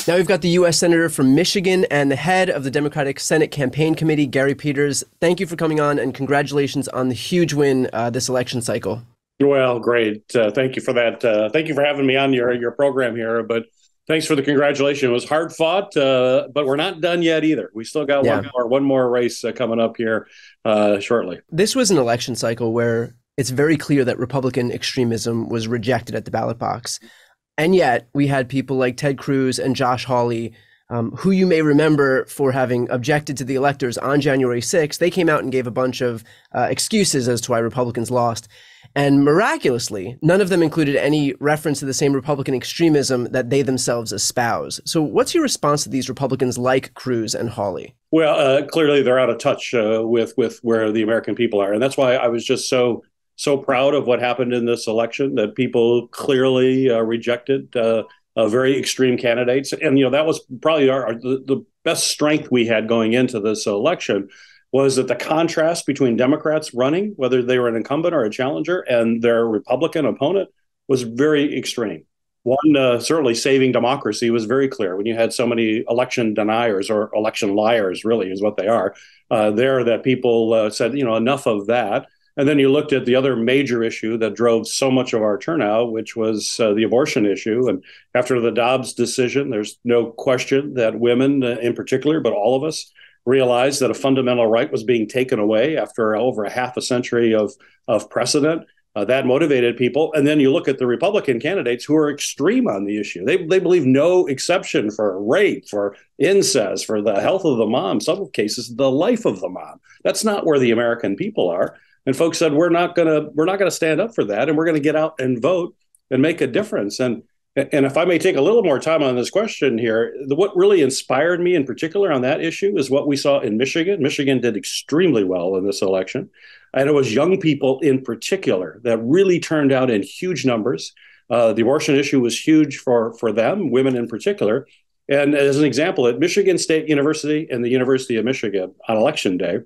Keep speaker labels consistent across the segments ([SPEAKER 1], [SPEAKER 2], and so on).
[SPEAKER 1] Now we've got the U.S. Senator from Michigan and the head of the Democratic Senate Campaign Committee, Gary Peters. Thank you for coming on, and congratulations on the huge win this election cycle.
[SPEAKER 2] Well, great. Thank you for that. Thank you for having me on your program here. But thanks for the congratulations. It was hard fought, but we're not done yet either. We still got one more race coming up here shortly.
[SPEAKER 1] This was an election cycle where it's very clear that Republican extremism was rejected at the ballot box. And yet we had people like Ted Cruz and Josh Hawley, who you may remember for having objected to the electors on January 6th. They came out and gave a bunch of excuses as to why Republicans lost. And miraculously, none of them included any reference to the same Republican extremism that they themselves espouse. So what's your response to these Republicans like Cruz and Hawley?
[SPEAKER 2] Well, clearly they're out of touch with where the American people are. And that's why I was just so proud of what happened in this election, that people clearly rejected very extreme candidates. And, that was probably the best strength we had going into this election, was that the contrast between Democrats running, whether they were an incumbent or a challenger, and their Republican opponent was very extreme. One, certainly saving democracy was very clear when you had so many election deniers, or election liars, really is what they are, there, that people said, enough of that. And then you looked at the other major issue that drove so much of our turnout, which was the abortion issue. And after the Dobbs decision, there's no question that women in particular, but all of us, realized that a fundamental right was being taken away after over a half a century of precedent. That motivated people. And then you look at the Republican candidates who are extreme on the issue. They believe no exception for rape, for incest, for the health of the mom, in some cases, the life of the mom. That's not where the American people are. And folks said, we're not gonna stand up for that, and we're going to get out and vote and make a difference. And if I may take a little more time on this question here, what really inspired me in particular on that issue is what we saw in Michigan. Michigan did extremely well in this election. And it was young people in particular that really turned out in huge numbers. The abortion issue was huge for them, women in particular. And as an example, at Michigan State University and the University of Michigan on Election Day,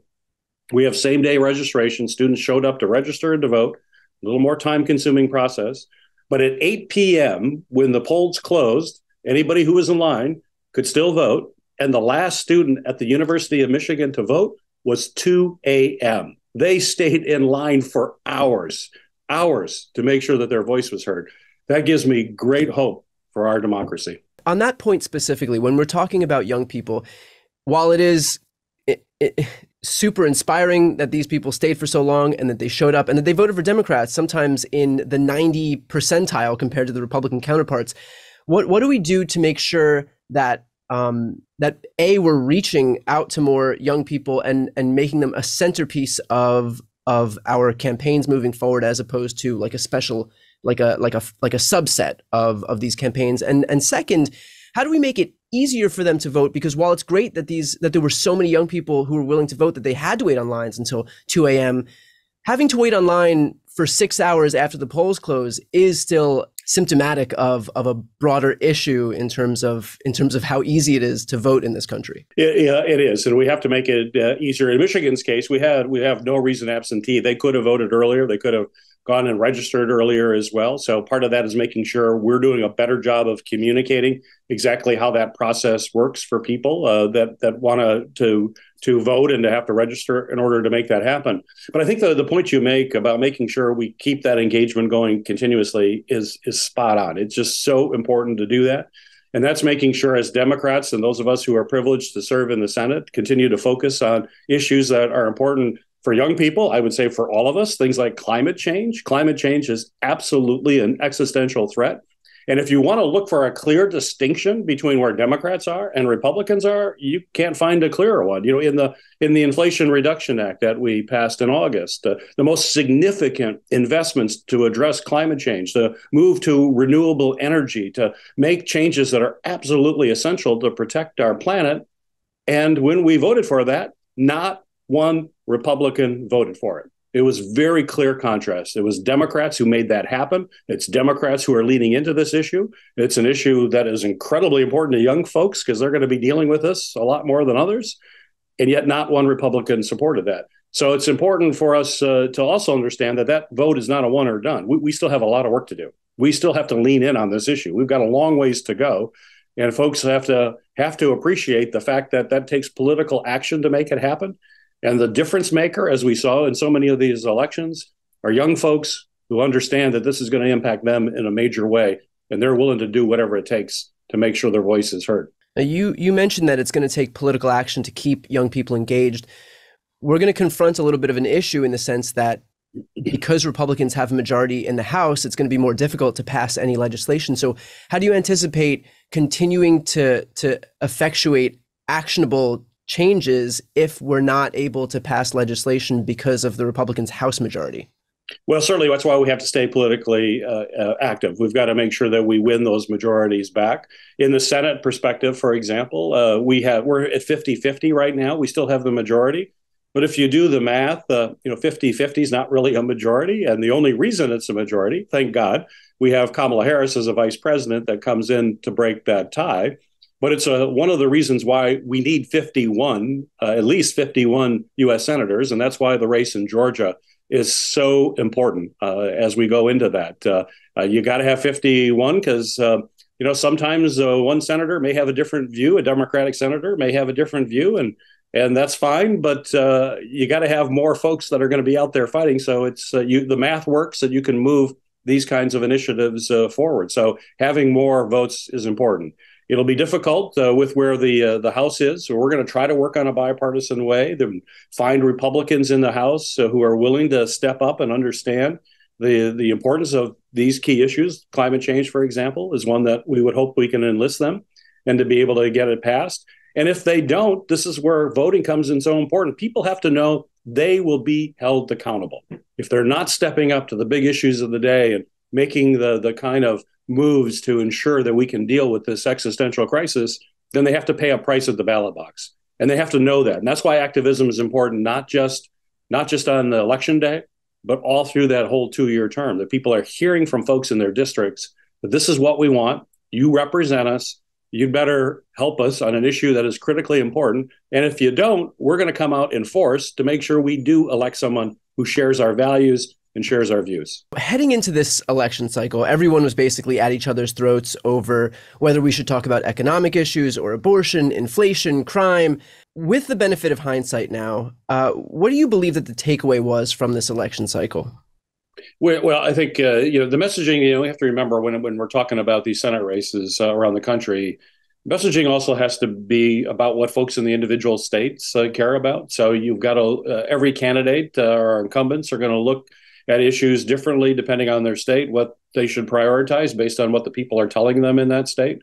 [SPEAKER 2] we have same-day registration. Students showed up to register and to vote, a little more time-consuming process. But at 8 p.m., when the polls closed, anybody who was in line could still vote. And the last student at the University of Michigan to vote was 2 a.m. They stayed in line for hours to make sure that their voice was heard. That gives me great hope for our democracy.
[SPEAKER 1] On that point specifically, when we're talking about young people, while it is super inspiring that these people stayed for so long and that they showed up and that they voted for Democrats, sometimes in the 90 percentile compared to the Republican counterparts. What do we do to make sure that we're reaching out to more young people and making them a centerpiece of our campaigns moving forward, as opposed to like a special, like a subset of these campaigns? And second, how do we make it easier for them to vote? Because while it's great that there were so many young people who were willing to vote that they had to wait on lines until 2 a.m., having to wait online for 6 hours after the polls close is still symptomatic of a broader issue in terms of how easy it is to vote in this country.
[SPEAKER 2] Yeah, it is, and we have to make it easier. In Michigan's case, we have no reason absentee. They could have voted earlier. They could have gone and registered earlier as well. So part of that is making sure we're doing a better job of communicating exactly how that process works for people that want to vote and to have to register in order to make that happen. But I think the point you make about making sure we keep that engagement going continuously is spot on. It's just so important to do that. And that's making sure, as Democrats and those of us who are privileged to serve in the Senate, continue to focus on issues that are important for young people. I would say for all of us, things like climate change. Climate change is absolutely an existential threat. And if you want to look for a clear distinction between where Democrats are and Republicans are, you can't find a clearer one. In the Inflation Reduction Act that we passed in August, the most significant investments to address climate change, to move to renewable energy, to make changes that are absolutely essential to protect our planet. And when we voted for that, not one Republican voted for it. It was very clear contrast. It was Democrats who made that happen. It's Democrats who are leaning into this issue. It's an issue that is incredibly important to young folks because they're going to be dealing with this a lot more than others. And yet not one Republican supported that. So it's important for us to also understand that vote is not a one or done. We still have a lot of work to do. we still have to lean in on this issue. We've got a long ways to go. And folks have to appreciate the fact that that takes political action to make it happen. And the difference maker, as we saw in so many of these elections, are young folks who understand that this is going to impact them in a major way. And they're willing to do whatever it takes to make sure their voice is heard.
[SPEAKER 1] Now, you mentioned that it's going to take political action to keep young people engaged. We're going to confront a little bit of an issue in the sense that because Republicans have a majority in the House, it's going to be more difficult to pass any legislation. So how do you anticipate continuing to effectuate actionable changes if we're not able to pass legislation because of the Republicans' House majority?
[SPEAKER 2] Well, certainly that's why we have to stay politically active. We've got to make sure that we win those majorities back. In the Senate perspective, for example, we're at 50-50 right now. We still have the majority. But if you do the math, 50-50 is not really a majority. And the only reason it's a majority, thank God, we have Kamala Harris as a vice president that comes in to break that tie. But it's one of the reasons why we need at least 51 U.S. senators. And that's why the race in Georgia is so important as we go into that. You got to have 51 because, sometimes one senator may have a different view. A Democratic senator may have a different view. And that's fine, but you got to have more folks that are going to be out there fighting. So it's the math works that you can move these kinds of initiatives forward. So having more votes is important. It'll be difficult with where the House is. So we're going to try to work on a bipartisan way, to find Republicans in the House who are willing to step up and understand the importance of these key issues. Climate change, for example, is one that we would hope we can enlist them and to be able to get it passed. And if they don't, this is where voting comes in so important. People have to know they will be held accountable. If they're not stepping up to the big issues of the day and making the kind of moves to ensure that we can deal with this existential crisis, then they have to pay a price at the ballot box. And they have to know that. And that's why activism is important, not just on the election day, but all through that whole 2-year term, that people are hearing from folks in their districts that this is what we want. You represent us. You'd better help us on an issue that is critically important. And if you don't, we're going to come out in force to make sure we do elect someone who shares our values and shares our views.
[SPEAKER 1] Heading into this election cycle, everyone was basically at each other's throats over whether we should talk about economic issues or abortion, inflation, crime. With the benefit of hindsight now, what do you believe that the takeaway was from this election cycle?
[SPEAKER 2] Well, I think, the messaging, we have to remember when we're talking about these Senate races around the country, messaging also has to be about what folks in the individual states care about. So you've got every candidate or incumbents are going to look at issues differently depending on their state, what they should prioritize based on what the people are telling them in that state.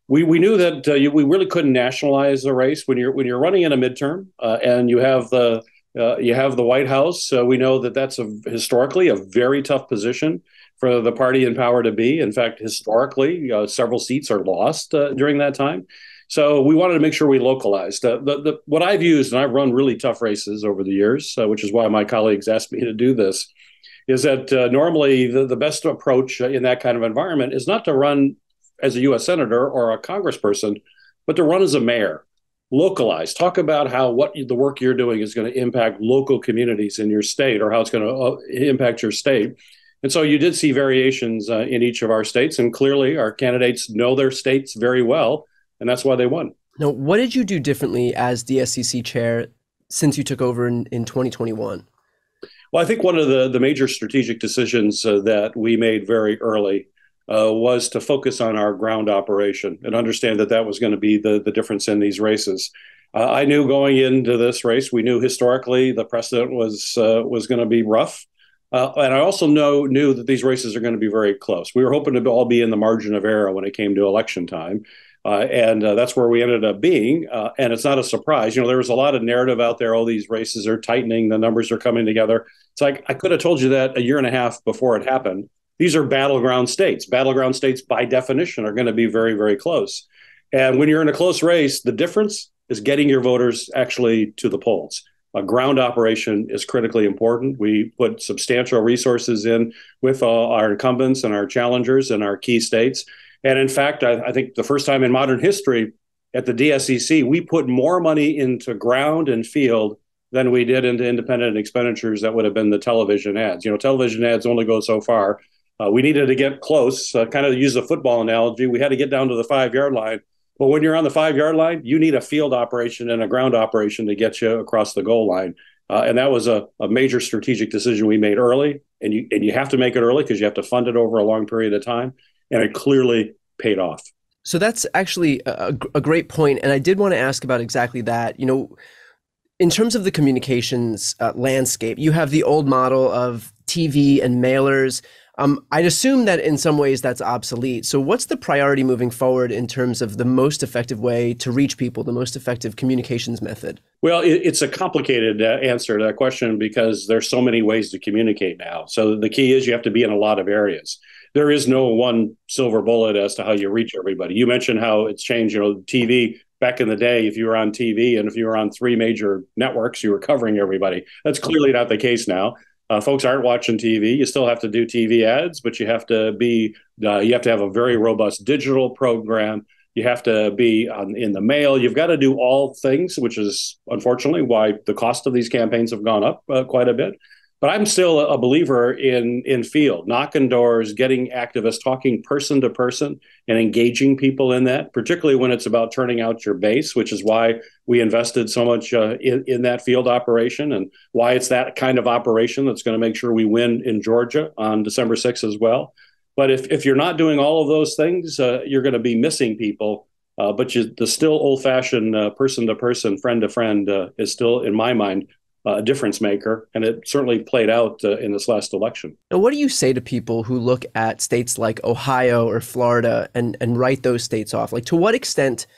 [SPEAKER 2] We knew that we really couldn't nationalize the race when you're running in a midterm and you have the White House. We know that that's historically a very tough position for the party in power to be. In fact, historically, several seats are lost during that time. So we wanted to make sure we localized. What I've used, and I've run really tough races over the years, which is why my colleagues asked me to do this, is that normally the best approach in that kind of environment is not to run as a U.S. senator or a congressperson, but to run as a mayor. Localize. Talk about how the work you're doing is going to impact local communities in your state or how it's going to impact your state. And so you did see variations in each of our states. And clearly our candidates know their states very well. And that's why they won.
[SPEAKER 1] Now, what did you do differently as the SEC chair since you took over in 2021?
[SPEAKER 2] Well, I think one of the major strategic decisions that we made very early was to focus on our ground operation and understand that was going to be the difference in these races. I knew going into this race, we knew historically the precedent was going to be rough. And I also knew that these races are going to be very close. We were hoping to all be in the margin of error when it came to election time. And that's where we ended up being. And it's not a surprise. There was a lot of narrative out there. All these races are tightening. The numbers are coming together. It's like I could have told you that a year and a half before it happened. These are battleground states. Battleground states, by definition, are going to be very, very close. And when you're in a close race, the difference is getting your voters actually to the polls. A ground operation is critically important. We put substantial resources in with our incumbents and our challengers in our key states. And in fact, I think the first time in modern history at the DSCC, we put more money into ground and field than we did into independent expenditures that would have been the television ads. Television ads only go so far. We needed to get close, kind of use a football analogy. We had to get down to the 5 yard line. But when you're on the 5 yard line, you need a field operation and a ground operation to get you across the goal line. And that was a major strategic decision we made early. And you have to make it early because you have to fund it over a long period of time. And it clearly paid off.
[SPEAKER 1] So that's actually a great point. And I did want to ask about exactly that. In terms of the communications landscape, you have the old model of TV and mailers. I'd assume that in some ways that's obsolete. So what's the priority moving forward in terms of the most effective way to reach people, the most effective communications method?
[SPEAKER 2] Well, it's a complicated answer to that question because there's so many ways to communicate now. So the key is you have to be in a lot of areas. There is no one silver bullet as to how you reach everybody. You mentioned how it's changed. TV back in the day, if you were on TV and if you were on 3 major networks, you were covering everybody. That's clearly not the case now. Folks aren't watching TV. You still have to do TV ads, but you have to have a very robust digital program. You have to be in the mail. You've got to do all things, which is unfortunately why the cost of these campaigns have gone up quite a bit. But I'm still a believer in field, knocking doors, getting activists, talking person to person and engaging people in that, particularly when it's about turning out your base, which is why we invested so much in that field operation and why it's that kind of operation that's going to make sure we win in Georgia on December 6th as well. But if you're not doing all of those things, you're going to be missing people. But the still old-fashioned person to person, friend to friend is still, in my mind, a difference maker, and it certainly played out in this last election.
[SPEAKER 1] Now, what do you say to people who look at states like Ohio or Florida and write those states off? Like, to what extent,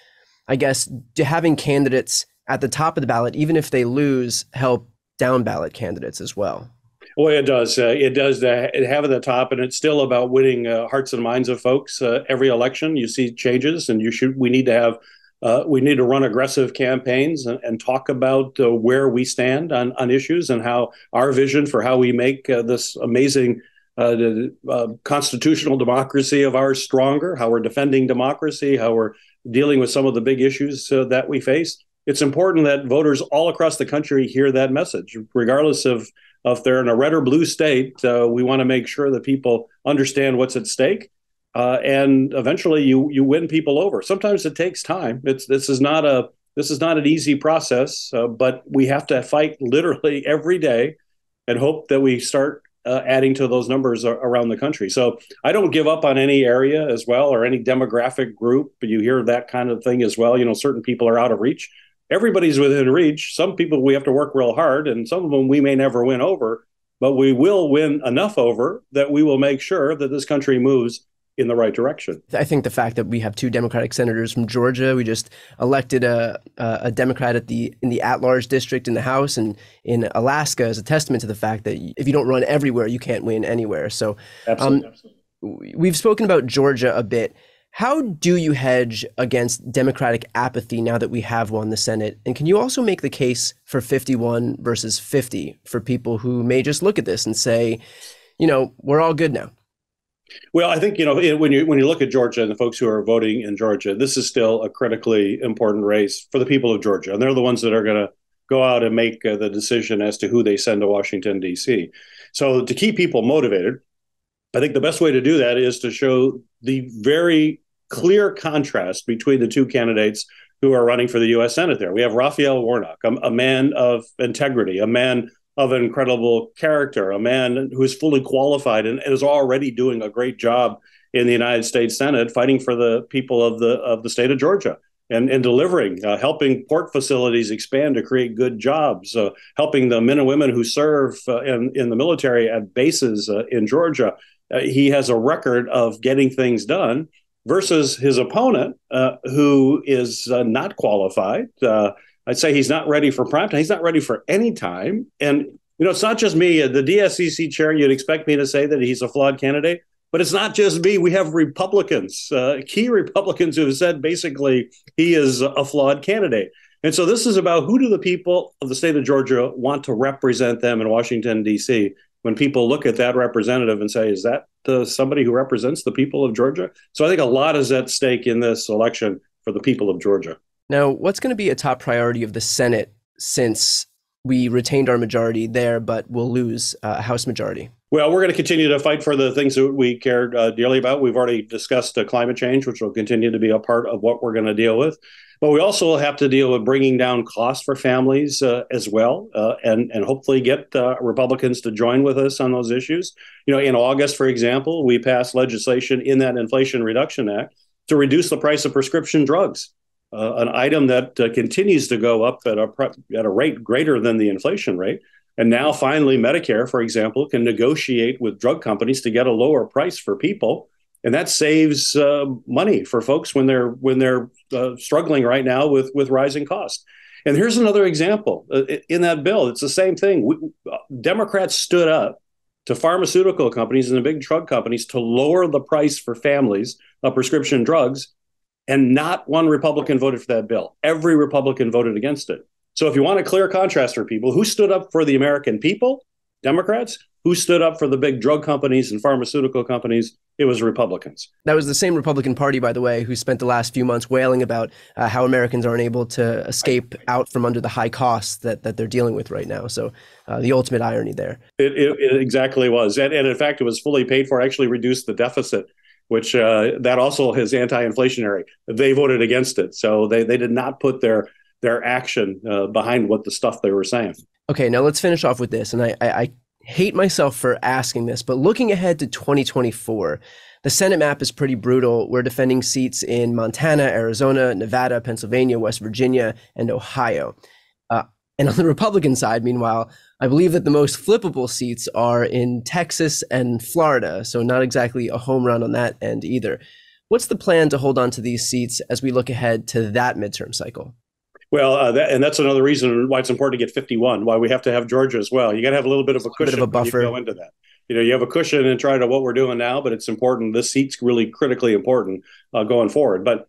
[SPEAKER 1] I guess, do having candidates at the top of the ballot, even if they lose, help down ballot candidates as well?
[SPEAKER 2] Well, it does. It does have at the top, and it's still about winning hearts and minds of folks. Every election, you see changes, and we need to run aggressive campaigns and talk about where we stand on issues and how our vision for how we make this amazing constitutional democracy of ours stronger, how we're defending democracy, how we're dealing with some of the big issues that we face. It's important that voters all across the country hear that message, regardless of if they're in a red or blue state. We want to make sure that people understand what's at stake. And eventually you win people over. Sometimes it takes time. This is not an easy process, but we have to fight literally every day and hope that we start adding to those numbers around the country. So I don't give up on any area as well or any demographic group. But you hear that kind of thing as well. Certain people are out of reach. Everybody's within reach. Some people we have to work real hard, and some of them we may never win over, but we will win enough over that we will make sure that this country moves in the right direction.
[SPEAKER 1] I think the fact that we have 2 Democratic senators from Georgia, we just elected a Democrat in the at-large district in the House and in Alaska is a testament to the fact that if you don't run everywhere, you can't win anywhere. So
[SPEAKER 2] Absolutely.
[SPEAKER 1] We've spoken about Georgia a bit. How do you hedge against Democratic apathy now that we have won the Senate? And can you also make the case for 51 versus 50 for people who may just look at this and say, we're all good now?
[SPEAKER 2] Well, I think, when you look at Georgia and the folks who are voting in Georgia, this is still a critically important race for the people of Georgia. And they're the ones that are going to go out and make the decision as to who they send to Washington, D.C. So to keep people motivated, I think the best way to do that is to show the very clear contrast between the 2 candidates who are running for the U.S. Senate there. We have Raphael Warnock, a man of integrity, a man of incredible character, a man who's fully qualified and is already doing a great job in the United States Senate, fighting for the people of the state of Georgia and delivering, helping port facilities expand to create good jobs, helping the men and women who serve in the military at bases in Georgia. He has a record of getting things done versus his opponent, who is not qualified. I'd say he's not ready for prime time. He's not ready for any time. And, it's not just me. The DSCC chair, you'd expect me to say that he's a flawed candidate, but it's not just me. We have Republicans, key Republicans who have said basically he is a flawed candidate. And so this is about who do the people of the state of Georgia want to represent them in Washington, D.C. When people look at that representative and say, is that somebody who represents the people of Georgia? So I think a lot is at stake in this election for the people of Georgia.
[SPEAKER 1] Now, what's going to be a top priority of the Senate since we retained our majority there, but we'll lose a House majority?
[SPEAKER 2] Well, we're going to continue to fight for the things that we care dearly about. We've already discussed climate change, which will continue to be a part of what we're going to deal with. But we also have to deal with bringing down costs for families as well, and hopefully get Republicans to join with us on those issues. In August, for example, we passed legislation in that Inflation Reduction Act to reduce the price of prescription drugs, an item that continues to go up at a rate greater than the inflation rate. And now finally, Medicare, for example, can negotiate with drug companies to get a lower price for people. And that saves money for folks when they're struggling right now with rising costs. And here's another example. In that bill, it's the same thing. Democrats stood up to pharmaceutical companies and the big drug companies to lower the price for families of prescription drugs. And not one Republican voted for that bill. Every Republican voted against it. So if you want a clear contrast for people, who stood up for the American people? Democrats. Who stood up for the big drug companies and pharmaceutical companies? It was Republicans.
[SPEAKER 1] That was the same Republican Party, by the way, who spent the last few months wailing about how Americans aren't able to escape out from under the high costs that they're dealing with right now. So the ultimate irony there.
[SPEAKER 2] It exactly was. And in fact, it was fully paid for, actually reduced the deficit, which that also is anti-inflationary. They voted against it. So they did not put their action behind what the stuff they were saying.
[SPEAKER 1] Okay, now let's finish off with this. And I hate myself for asking this, but looking ahead to 2024, the Senate map is pretty brutal. We're defending seats in Montana, Arizona, Nevada, Pennsylvania, West Virginia, and Ohio. And on the Republican side, meanwhile, I believe that the most flippable seats are in Texas and Florida. So not exactly a home run on that end either. What's the plan to hold on to these seats as we look ahead to that midterm cycle?
[SPEAKER 2] Well, that's another reason why it's important to get 51, why we have to have Georgia as well. You got to have a little bit of a cushion,
[SPEAKER 1] bit of a buffer.
[SPEAKER 2] When you go into that. You have a cushion and try to what we're doing now, but it's important. This seat's really critically important going forward. But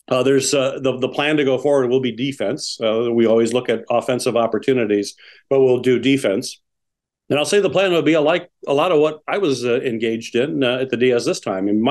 [SPEAKER 2] there's the plan to go forward will be defense. We always look at offensive opportunities, but we'll do defense. And I'll say the plan will be like a lot of what I was engaged in at the DS this time. And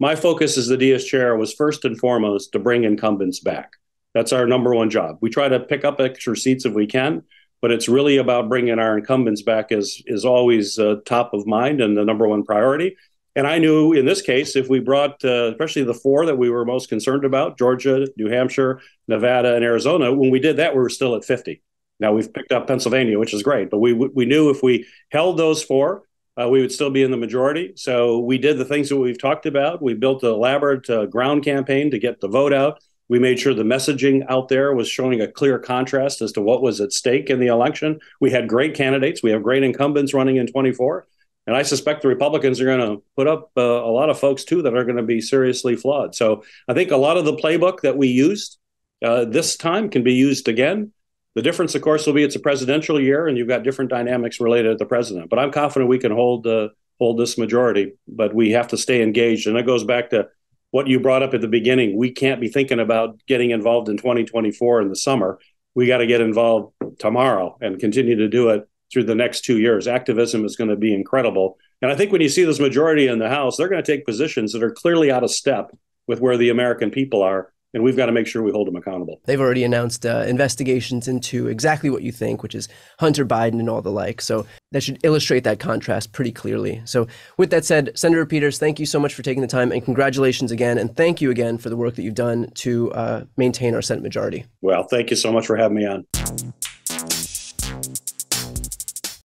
[SPEAKER 2] my focus as the DS chair was first and foremost to bring incumbents back. That's our number one job. We try to pick up extra seats if we can, but it's really about bringing our incumbents back is always top of mind and the number one priority. And I knew in this case, if we brought, especially the four that we were most concerned about, Georgia, New Hampshire, Nevada, and Arizona, when we did that, we were still at 50. Now we've picked up Pennsylvania, which is great, but we knew if we held those four, we would still be in the majority. So we did the things that we've talked about. We built an elaborate ground campaign to get the vote out. We made sure the messaging out there was showing a clear contrast as to what was at stake in the election. We had great candidates. We have great incumbents running in 24. And I suspect the Republicans are going to put up a lot of folks, too, that are going to be seriously flawed. So I think a lot of the playbook that we used this time can be used again. The difference, of course, will be it's a presidential year and you've got different dynamics related to the president. But I'm confident we can hold this majority, but we have to stay engaged. And that goes back to what you brought up at the beginning. We can't be thinking about getting involved in 2024 in the summer. We got to get involved tomorrow and continue to do it through the next 2 years. Activism is going to be incredible. And I think when you see this majority in the House, they're going to take positions that are clearly out of step with where the American people are. And we've got to make sure we hold them accountable.
[SPEAKER 1] They've already announced investigations into exactly what you think, which is Hunter Biden and all the like. So that should illustrate that contrast pretty clearly. So with that said, Senator Peters, thank you so much for taking the time and congratulations again. And thank you again for the work that you've done to maintain our Senate majority.
[SPEAKER 2] Well, thank you so much for having me on.